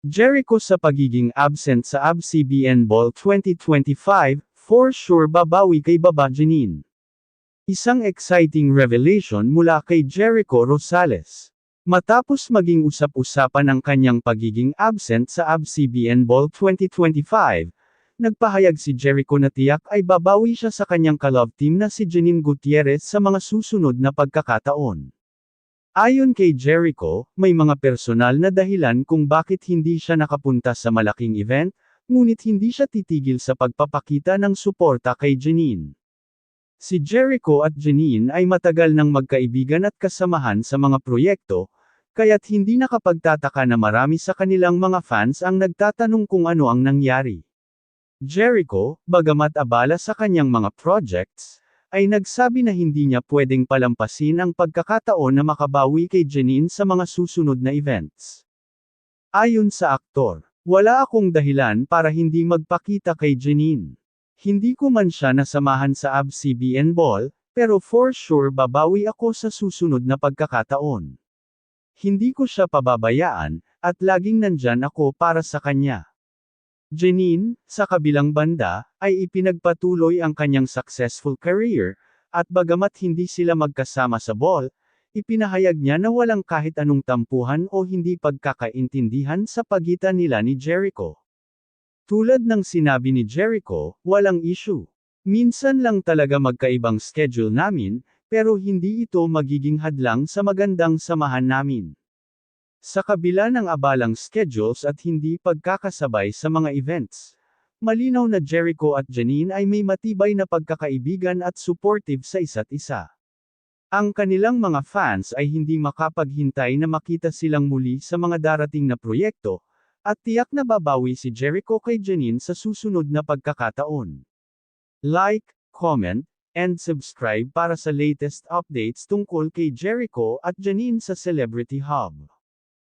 Jericho sa pagiging absent sa ABS-CBN Ball 2025, for sure babawi kay Baba Janine. Isang exciting revelation mula kay Jericho Rosales. Matapos maging usap-usapan ang kanyang pagiging absent sa ABS-CBN Ball 2025, nagpahayag si Jericho na tiyak ay babawi siya sa kanyang ka-love team na si Janine Gutierrez sa mga susunod na pagkakataon. Ayon kay Jericho, may mga personal na dahilan kung bakit hindi siya nakapunta sa malaking event, ngunit hindi siya titigil sa pagpapakita ng suporta kay Janine. Si Jericho at Janine ay matagal nang magkaibigan at kasamahan sa mga proyekto, kaya't hindi nakapagtataka na marami sa kanilang mga fans ang nagtatanong kung ano ang nangyari. Jericho, bagamat abala sa kanyang mga projects, ay nagsabi na hindi niya pwedeng palampasin ang pagkakataon na makabawi kay Janine sa mga susunod na events. Ayon sa aktor, wala akong dahilan para hindi magpakita kay Janine. Hindi ko man siya nasamahan sa ABS-CBN Ball, pero for sure babawi ako sa susunod na pagkakataon. Hindi ko siya pababayaan, at laging nandyan ako para sa kanya. Janine, sa kabilang banda, ay ipinagpatuloy ang kanyang successful career, at bagamat hindi sila magkasama sa ball, ipinahayag niya na walang kahit anong tampuhan o hindi pagkakaintindihan sa pagitan nila ni Jericho. Tulad ng sinabi ni Jericho, walang issue. Minsan lang talaga magkaibang schedule namin, pero hindi ito magiging hadlang sa magandang samahan namin. Sa kabila ng abalang schedules at hindi pagkakasabay sa mga events, malinaw na Jericho at Janine ay may matibay na pagkakaibigan at supportive sa isa't isa. Ang kanilang mga fans ay hindi makapaghintay na makita silang muli sa mga darating na proyekto, at tiyak na babawi si Jericho kay Janine sa susunod na pagkakataon. Like, comment, and subscribe para sa latest updates tungkol kay Jericho at Janine sa Celebrity Hub.